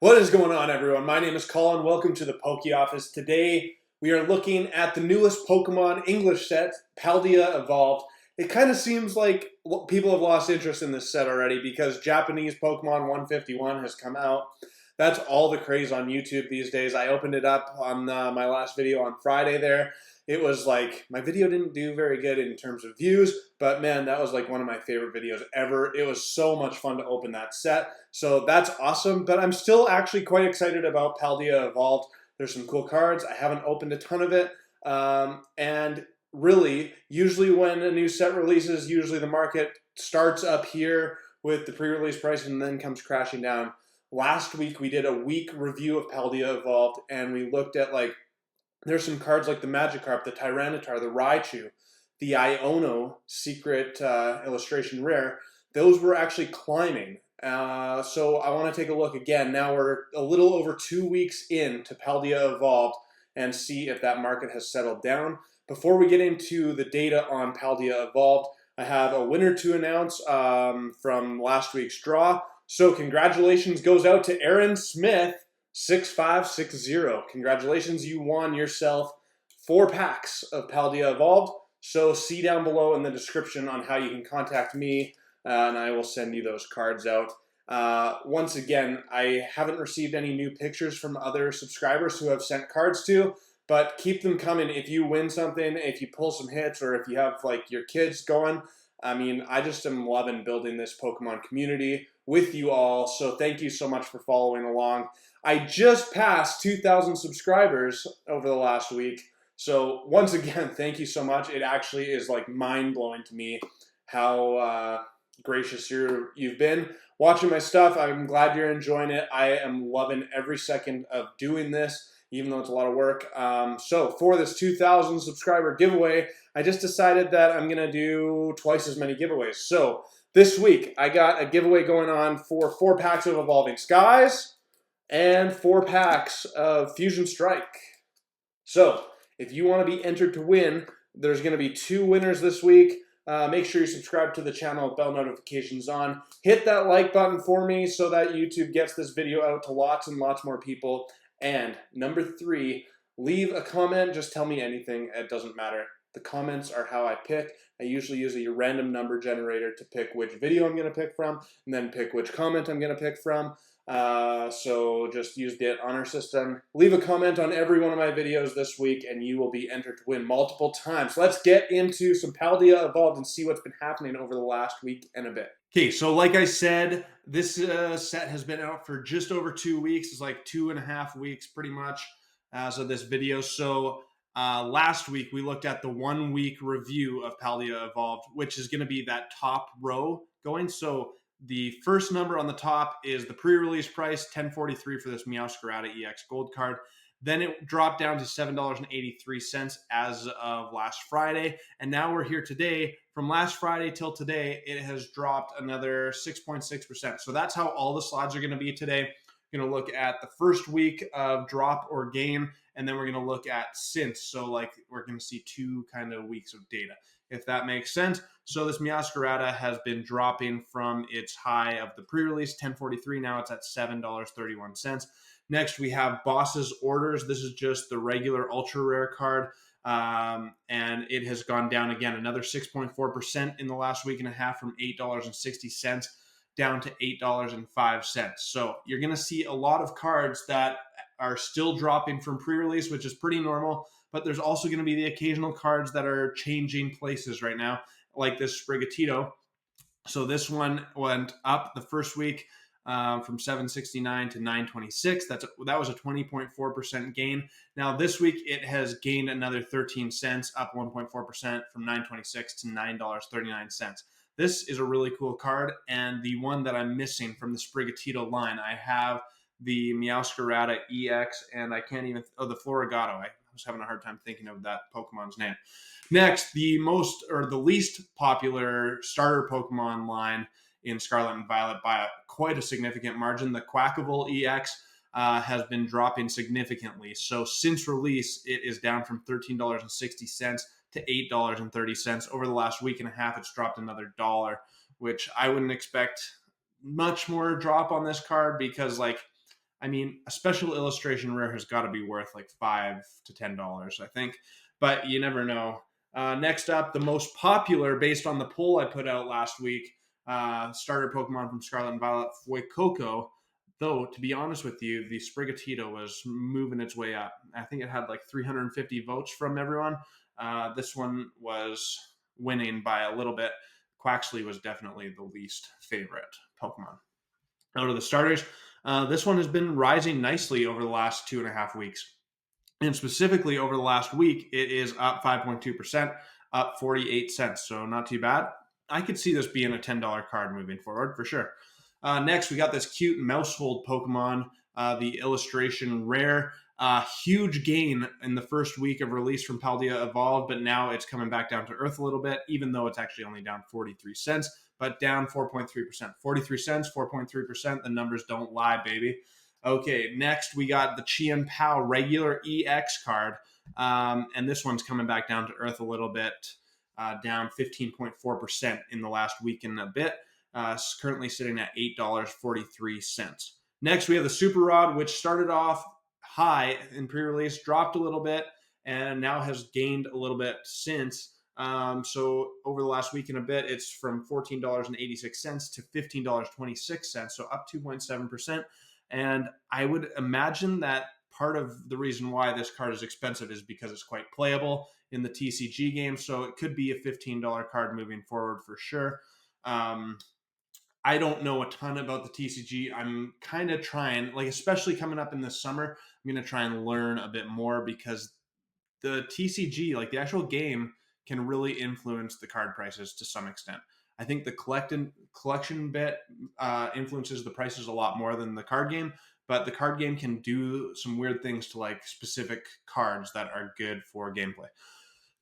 What is going on, everyone? My name is Colin. Welcome to the Poke Office. Today, we are looking at the newest Pokemon English set, Paldea Evolved. It kind of seems like people have lost interest in this set already because Japanese Pokemon 151 has come out. That's all the craze on YouTube these days. I opened it up on my last video on Friday there. It was like, my video didn't do very good in terms of views, but man, that was like one of my favorite videos ever. It was so much fun to open that set. So that's awesome, but I'm still actually quite excited about Paldea Evolved. There's some cool cards. I haven't opened a ton of it. And really, usually when a new set releases, usually the market starts up here with the pre-release price and then comes crashing down. Last week, we did a week review of Paldea Evolved, and we looked at there's some cards like the Magikarp, the Tyranitar, the Raichu, the Iono Secret Illustration Rare. Those were actually climbing. So I want to take a look again. Now we're a little over 2 weeks into Paldea Evolved and see if that market has settled down. Before we get into the data on Paldea Evolved, I have a winner to announce from last week's draw. So congratulations goes out to Aaron Smith, 6560. Congratulations, you won yourself 4 packs of Paldea Evolved. So see down below in the description on how you can contact me, and I will send you those cards out. Once again, I haven't received any new pictures from other subscribers who have sent cards to, but keep them coming. If you win something, if you pull some hits, or if you have your kids going, I mean, I just am loving building this Pokemon community with you all. So thank you so much for following along. I just passed 2,000 subscribers over the last week. So once again, thank you so much. It actually is mind-blowing to me how gracious you've been watching my stuff. I'm glad you're enjoying it. I am loving every second of doing this, even though it's a lot of work. So for this 2,000 subscriber giveaway, I just decided that I'm going to do twice as many giveaways. So this week, I got a giveaway going on for 4 packs of Evolving Skies and 4 packs of Fusion Strike. So if you want to be entered to win, there's going to be 2 winners this week. Make sure you subscribe to the channel with bell notifications on. Hit that like button for me so that YouTube gets this video out to lots and lots more people. And number 3, leave a comment. Just tell me anything. It doesn't matter. The comments are how I pick. I usually use a random number generator to pick which video I'm going to pick from, and then pick which comment I'm going to pick from. So just use the honor system. Leave a comment on every one of my videos this week, and you will be entered to win multiple times. Let's get into some Paldea Evolved and see what's been happening over the last week and a bit. Okay, so like I said, this set has been out for just over 2 weeks. It's like 2.5 weeks pretty much as of this video. So last week we looked at the 1 week review of Paldea Evolved, which is going to be that top row going. So the first number on the top is the pre-release price, $10.43 for this Meowscarada EX Gold card. Then it dropped down to $7.83 as of last Friday. And now we're here today. From last Friday till today, it has dropped another 6.6%. So that's how all the slides are going to be today. We're going to look at the first week of drop or gain, and then we're going to look at since. So we're going to see 2 kind of weeks of data, if that makes sense. So this Meowscarada has been dropping from its high of the pre-release, $10.43. Now it's at $7.31. Next, we have Boss's Orders. This is just the regular ultra rare card, and it has gone down again, another 6.4% in the last week and a half, from $8.60 down to $8.05. So you're going to see a lot of cards that are still dropping from pre-release, which is pretty normal, but there's also going to be the occasional cards that are changing places right now, like this Sprigatito. So this one went up the first week from $7.69 to $9.26. That was a 20.4% gain. Now this week it has gained another 13 cents, up 1.4% from $9.26 to $9.39. This is a really cool card, and the one that I'm missing from the Sprigatito line, I have the Meowscarada EX, and I can't even, the Florigato. I was having a hard time thinking of that Pokemon's name. Next, the least popular starter Pokemon line in Scarlet and Violet by quite a significant margin, the Quackable EX has been dropping significantly. So since release, it is down from $13.60 to $8.30. Over the last week and a half, it's dropped another $1, which I wouldn't expect much more drop on this card because I mean, a special illustration rare has got to be worth like $5 to $10, I think, but you never know. Next up, the most popular, based on the poll I put out last week, starter Pokemon from Scarlet and Violet, Fuecoco. Though, to be honest with you, the Sprigatito was moving its way up. I think it had like 350 votes from everyone. This one was winning by a little bit. Quaxley was definitely the least favorite Pokemon out of the starters. This one has been rising nicely over the last 2.5 weeks. And specifically over the last week, it is up 5.2%, up 48 cents. So not too bad. I could see this being a $10 card moving forward for sure. Next, we got this cute mousehold Pokemon, the Illustration Rare. Huge gain in the first week of release from Paldea Evolved, but now it's coming back down to earth a little bit, even though it's actually only down 43 cents, but down 4.3%. 43 cents, 4.3%. The numbers don't lie, baby. Okay, next we got the Chien Pao regular EX card, and this one's coming back down to earth a little bit, down 15.4% in the last week and a bit. Currently sitting at $8.43. Next, we have the Super Rod, which started off high in pre-release, dropped a little bit, and now has gained a little bit since. So over the last week and a bit, it's from $14.86 to $15.26, so up 2.7%. And I would imagine that part of the reason why this card is expensive is because it's quite playable in the TCG game, so it could be a $15 card moving forward for sure. I don't know a ton about the TCG. I'm kind of trying, like, especially coming up in the summer, I'm going to try and learn a bit more because the TCG, like the actual game, can really influence the card prices to some extent. I think the collection bit influences the prices a lot more than the card game, but the card game can do some weird things to like specific cards that are good for gameplay.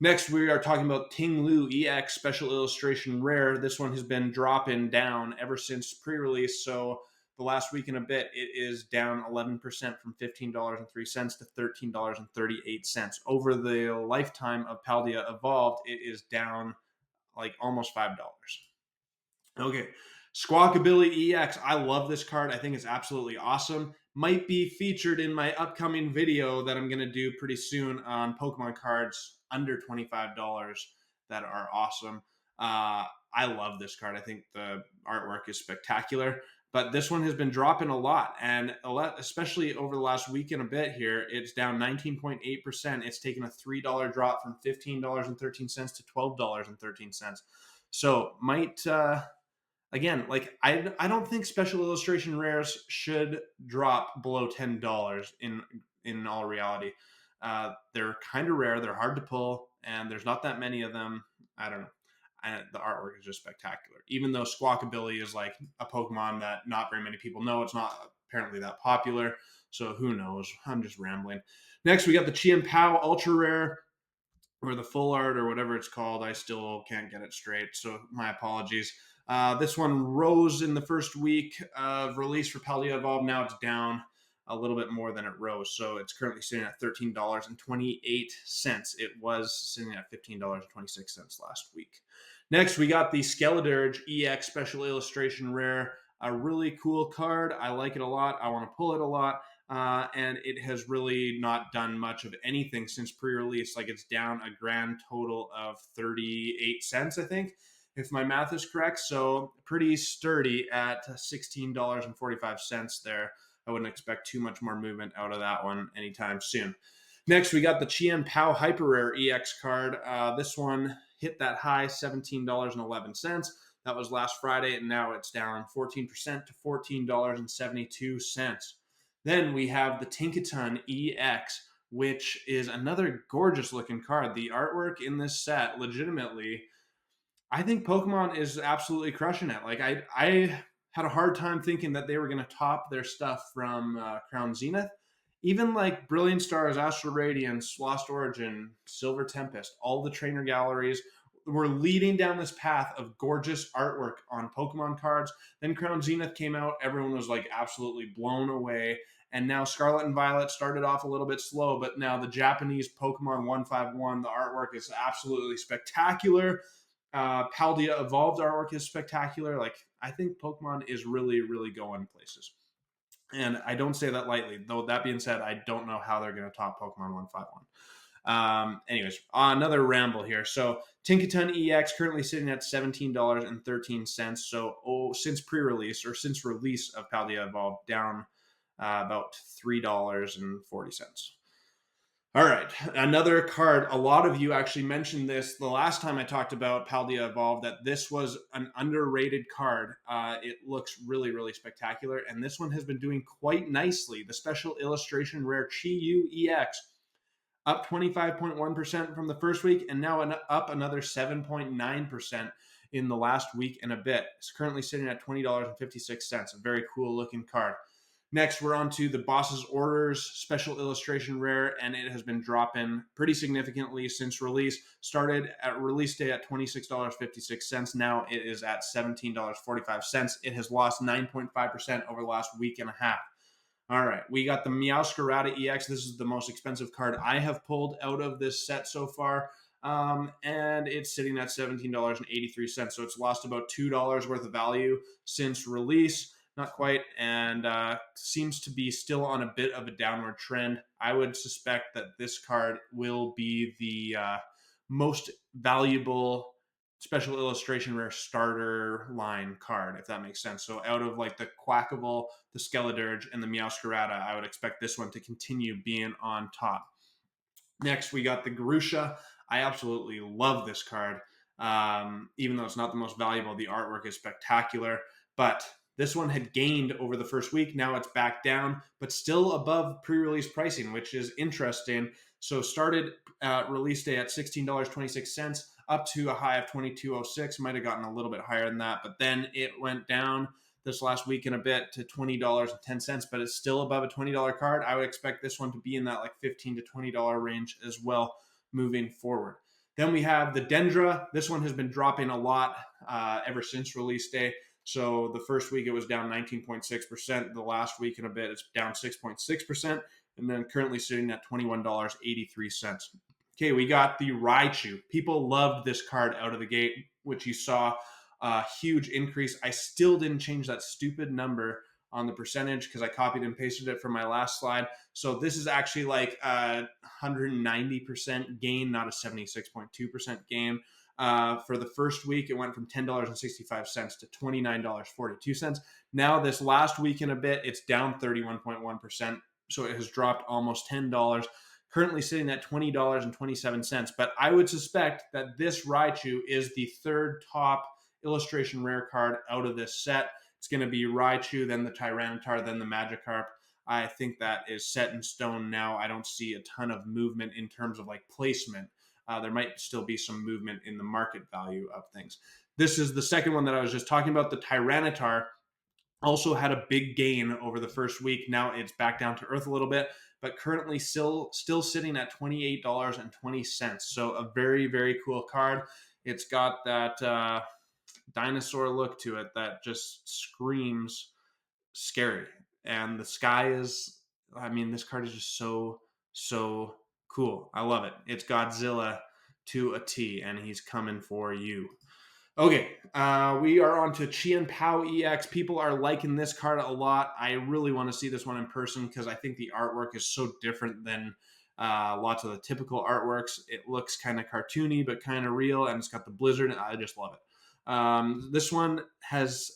Next, we are talking about Ting Lu EX Special Illustration Rare. This one has been dropping down ever since pre-release, so the last week and a bit, it is down 11% from $15.03 to $13.38. Over the lifetime of Paldea Evolved, it is down like almost $5. Okay, Squawkabilly EX. I love this card. I think it's absolutely awesome. Might be featured in my upcoming video that I'm going to do pretty soon on Pokemon cards under $25 that are awesome. I love this card. I think the artwork is spectacular. But this one has been dropping a lot, and especially over the last week and a bit here, it's down 19.8%. It's taken a $3 drop from $15.13 to $12.13. So might again, like I don't think special illustration rares should drop below $10 in all reality. They're kind of rare. They're hard to pull, and there's not that many of them. I don't know. The artwork is just spectacular. Even though Squawkabilly is like a Pokemon that not very many people know, it's not apparently that popular. So who knows? I'm just rambling. Next, we got the Chien Pao Ultra Rare, or the Full Art, or whatever it's called. I still can't get it straight, so my apologies. This one rose in the first week of release for Paldea Evolved. Now it's down a little bit more than it rose, so it's currently sitting at $13.28. It was sitting at $15.26 last week. Next, we got the Skeledirge EX Special Illustration Rare. A really cool card. I like it a lot. I want to pull it a lot. And it has really not done much of anything since pre-release. Like, it's down a grand total of 38 cents, I think, if my math is correct. So pretty sturdy at $16.45 there. I wouldn't expect too much more movement out of that one anytime soon. Next, we got the Chien Pao Hyper Rare EX card. This one hit that high, $17.11. That was last Friday, and now it's down 14% to $14.72. Then we have the Tinkaton EX, which is another gorgeous looking card. The artwork in this set, legitimately, I think Pokemon is absolutely crushing it. Like, I had a hard time thinking that they were going to top their stuff from Crown Zenith. Even like Brilliant Stars, Astral Radiance, Lost Origin, Silver Tempest, all the trainer galleries were leading down this path of gorgeous artwork on Pokemon cards. Then Crown Zenith came out. Everyone was like absolutely blown away. And now Scarlet and Violet started off a little bit slow, but now the Japanese Pokemon 151, the artwork is absolutely spectacular. Paldea Evolved artwork is spectacular. Like, I think Pokemon is really, really going places. And I don't say that lightly, though. That being said, I don't know how they're going to top Pokemon 151. Anyways, another ramble here. So Tinkaton EX currently sitting at $17.13. So since pre-release or since release of Paldea Evolved, down about $3.40. All right, another card. A lot of you actually mentioned this the last time I talked about Paldea Evolved, that this was an underrated card. It looks really, really spectacular, and this one has been doing quite nicely. The Special Illustration Rare Chi-Yu EX, up 25.1% from the first week, and now up another 7.9% in the last week and a bit. It's currently sitting at $20.56. A very cool looking card. Next, we're on to the Boss's Orders Special Illustration Rare, and it has been dropping pretty significantly since release. Started at release day at $26.56. Now it is at $17.45. It has lost 9.5% over the last week and a half. All right, we got the Meowscarada EX. This is the most expensive card I have pulled out of this set so far, and it's sitting at $17.83. So it's lost about $2 worth of value since release. Not quite, and seems to be still on a bit of a downward trend. I would suspect that this card will be the most valuable Special Illustration Rare starter line card, if that makes sense. So out of like the Quackable, the Skeledirge, and the Meowscarada, I would expect this one to continue being on top. Next, we got the Garusha. I absolutely love this card. Even though it's not the most valuable, the artwork is spectacular. But this one had gained over the first week. Now it's back down, but still above pre-release pricing, which is interesting. So started release day at $16.26, up to a high of $22.06. Might have gotten a little bit higher than that, but then it went down this last week and a bit to $20.10, but it's still above a $20 card. I would expect this one to be in that like $15 to $20 range as well moving forward. Then we have the Dendra. This one has been dropping a lot ever since release day. So the first week it was down 19.6%. The last week and a bit it's down 6.6%, and then currently sitting at $21.83. Okay, we got the Raichu. People loved this card out of the gate, which you saw a huge increase. I still didn't change that stupid number on the percentage because I copied and pasted it from my last slide. So this is actually like a 190% gain, not a 76.2% gain. For the first week, it went from $10.65 to $29.42. Now, this last week and a bit, it's down 31.1%. So it has dropped almost $10, currently sitting at $20.27. But I would suspect that this Raichu is the third top illustration rare card out of this set. It's going to be Raichu, then the Tyranitar, then the Magikarp. I think that is set in stone now. I don't see a ton of movement in terms of like placement. There might still be some movement in the market value of things. This is the second one that I was just talking about. The Tyranitar also had a big gain over the first week. Now it's back down to earth a little bit, but currently still sitting at $28.20. So a very, very cool card. It's got that dinosaur look to it that just screams scary. And the sky is, I mean, this card is just so cool. I love it. It's Godzilla to a T, and he's coming for you. Okay, we are on to Chien-Pao EX. People are liking this card a lot. I really want to see this one in person because I think the artwork is so different than lots of the typical artworks. It looks kind of cartoony, but kind of real, and it's got the blizzard. I just love it. This one has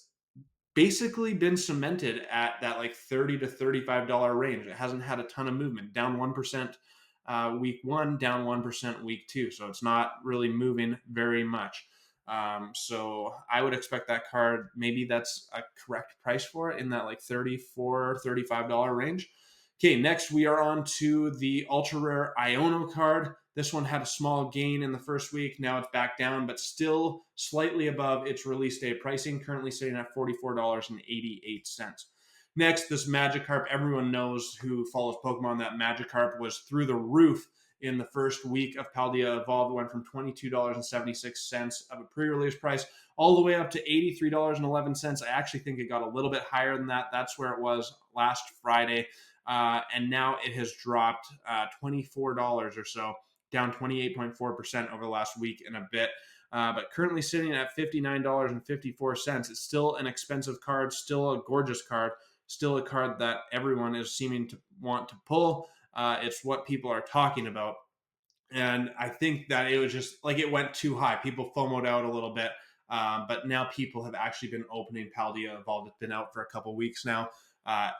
basically been cemented at that like $30 to $35 range. It hasn't had a ton of movement. Down 1% week one, down 1% week two. So it's not really moving very much. So I would expect that card, maybe that's a correct price for it in that like $34, $35 range. Okay, next we are on to the ultra rare Iono card. This one had a small gain in the first week. Now it's back down, but still slightly above its release day pricing, currently sitting at $44.88. Next, this Magikarp. Everyone knows who follows Pokemon that Magikarp was through the roof in the first week of Paldea Evolved. It went from $22.76 of a pre-release price all the way up to $83.11. I actually think it got a little bit higher than that. That's where it was last Friday. And now it has dropped $24 or so, down 28.4% over the last week and a bit. But currently sitting at $59.54. It's still an expensive card, still a gorgeous card. still a card that everyone is seeming to want to pull. It's what people are talking about. And I think that it was just like it went too high. People FOMO'd out a little bit. But now people have actually been opening Paldea Evolved. It's been out for a couple weeks now.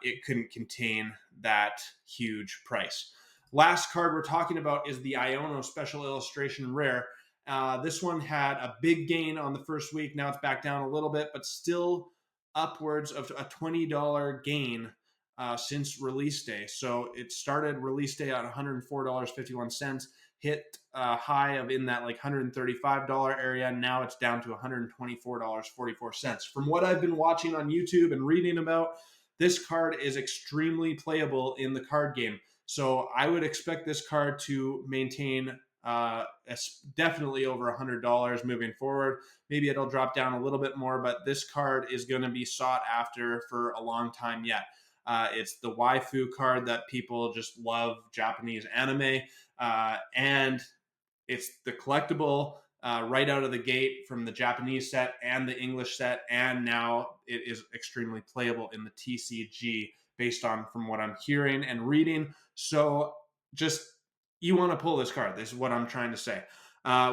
It couldn't contain that huge price. Last card we're talking about is the Iono Special Illustration Rare. This one had a big gain on the first week. Now it's back down a little bit, but still upwards of a $20 gain since release day. So it started release day at $104.51, hit a high of in that like $135 area. Now it's down to $124.44. From what I've been watching on YouTube and reading about, this card is extremely playable in the card game. So I would expect this card to maintain definitely over $100 moving forward. Maybe it'll drop down a little bit more, but this card is going to be sought after for a long time yet. It's the waifu card that people just love, Japanese anime, and it's the collectible right out of the gate from the Japanese set and the English set, and now it is extremely playable in the TCG based on from what I'm hearing and reading. So just, you want to pull this card. This is what I'm trying to say,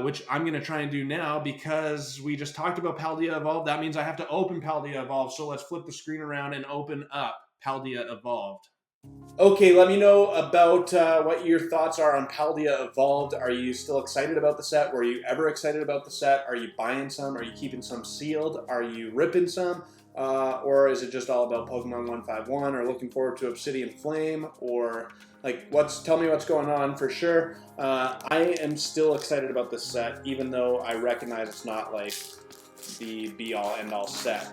which I'm going to try and do now because we just talked about Paldea Evolved. That means I have to open Paldea Evolved. So let's flip the screen around and open up Paldea Evolved. Okay, let me know about what your thoughts are on Paldea Evolved. Are you still excited about the set? Were you ever excited about the set? Are you buying some? Are you keeping some sealed? Are you ripping some? Or is it just all about Pokemon 151 or looking forward to Obsidian Flame? Or like, tell me what's going on for sure. I am still excited about this set, even though I recognize it's not like the be-all end-all set.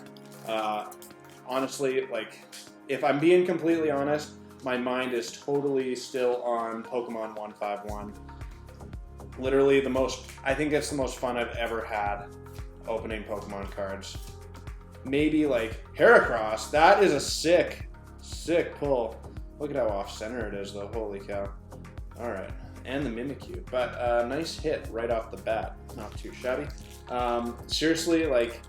Honestly, like, if I'm being completely honest, my mind is totally still on Pokemon 151. Literally I think it's the most fun I've ever had opening Pokemon cards. Maybe like Heracross, that is a sick pull. Look at how off-center it is though, holy cow. All right, and the Mimikyu, but nice hit right off the bat, not too shabby. Seriously, like,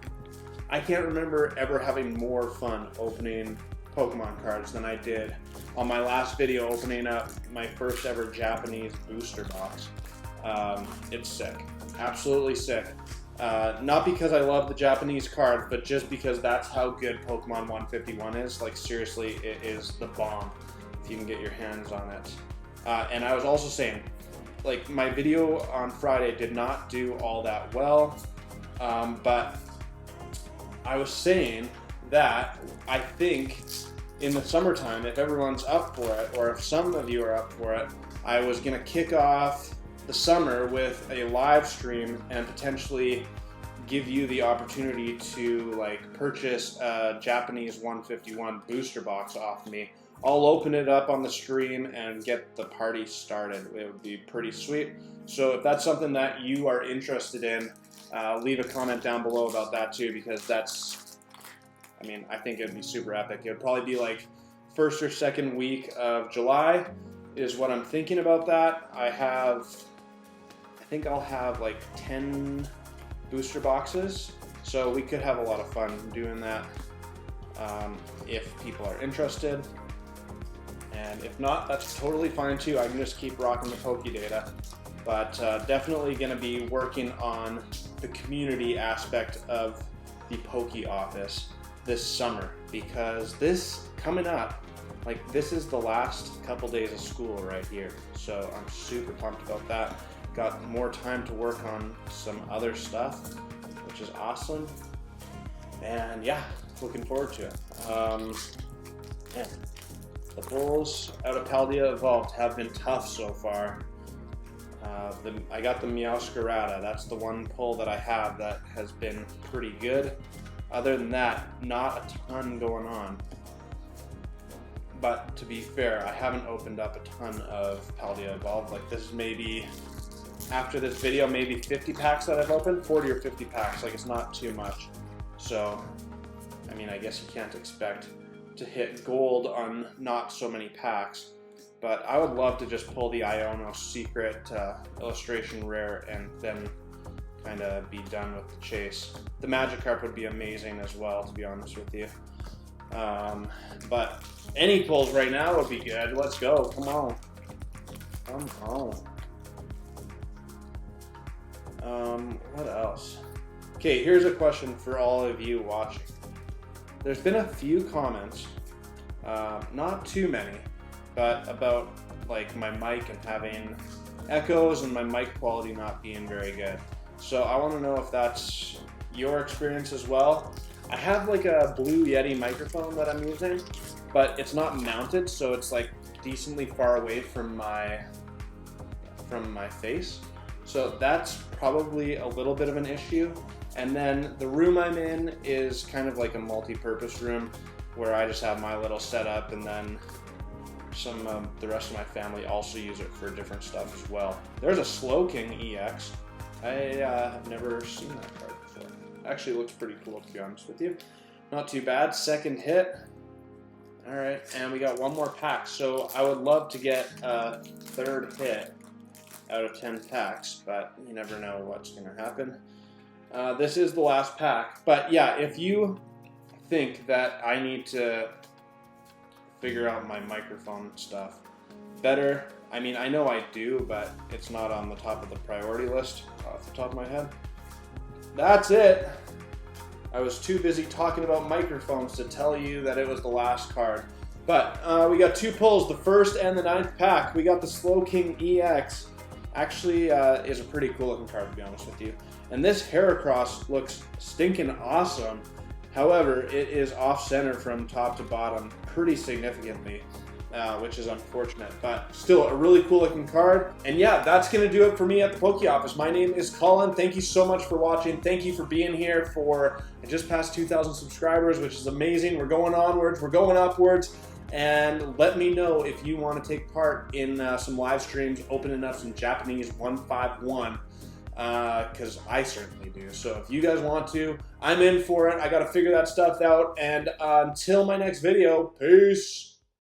I can't remember ever having more fun opening Pokemon cards than I did on my last video opening up my first ever Japanese booster box. It's sick, absolutely sick. Not because I love the Japanese card, but just because that's how good Pokemon 151 is. Like, seriously, it is the bomb if you can get your hands on it. And I was also saying, like, my video on Friday did not do all that well, but I was saying that I think in the summertime, if everyone's up for it, or if some of you are up for it, I was going to kick off the summer with a live stream and potentially give you the opportunity to like purchase a Japanese 151 booster box off me. I'll open it up on the stream and get the party started. It would be pretty sweet. So if that's something that you are interested in, leave a comment down below about that too, because that's, I mean, I think it'd be super epic. It would probably be like first or second week of July is what I'm thinking about that. I think I'll have like 10 booster boxes, so we could have a lot of fun doing that if people are interested. And if not, that's totally fine too. I can just keep rocking the Poke data. But definitely going to be working on the community aspect of the Poke office this summer, because this coming up, like, this is the last couple days of school right here. So I'm super pumped about that. Got more time to work on some other stuff, which is awesome. And yeah, looking forward to it. Yeah. The pulls out of Paldea Evolved have been tough so far. I got the Meowscarada. That's the one pull that I have that has been pretty good. Other than that, not a ton going on. But to be fair, I haven't opened up a ton of Paldea Evolved. Like, this is maybe, after this video, maybe 50 packs that I've opened, 40 or 50 packs. Like, it's not too much. So, I mean, I guess you can't expect to hit gold on not so many packs. But I would love to just pull the Iono Secret Illustration Rare and then kind of be done with the chase. The Magikarp would be amazing as well, to be honest with you. But any pulls right now would be good. Let's go. Come on. Come on. What else? Okay, here's a question for all of you watching. There's been a few comments, not too many, but about like my mic and having echoes and my mic quality not being very good. So I want to know if that's your experience as well. I have like a Blue Yeti microphone that I'm using, but it's not mounted, so it's like decently far away from my face. So that's probably a little bit of an issue. And then the room I'm in is kind of like a multi-purpose room where I just have my little setup, and then the rest of my family also use it for different stuff as well. There's a Slow King EX. I have never seen that card before. Actually, it looks pretty cool, to be honest with you. Not too bad. Second hit. All right, and we got one more pack. So I would love to get a third hit out of 10 packs, but you never know what's going to happen. This is the last pack. But yeah, if you think that I need to figure out my microphone stuff better, I mean, I know I do, but it's not on the top of the priority list off the top of my head. That's it. I was too busy talking about microphones to tell you that it was the last card. But we got two pulls, the first and the 9th pack. We got the Slow King EX. Actually is a pretty cool looking card, to be honest with you. And this Heracross looks stinking awesome. However, it is off center from top to bottom pretty significantly, which is unfortunate, but still a really cool looking card. And yeah, that's gonna do it for me at the Poke Office. My name is Colin. Thank you so much for watching. Thank you for being here for, I just passed 2,000 subscribers, which is amazing. We're going onwards, we're going upwards. And let me know if you want to take part in some live streams opening up some Japanese 151, because I certainly do. So if you guys want to, I'm in for it. I got to figure that stuff out. And until my next video, peace.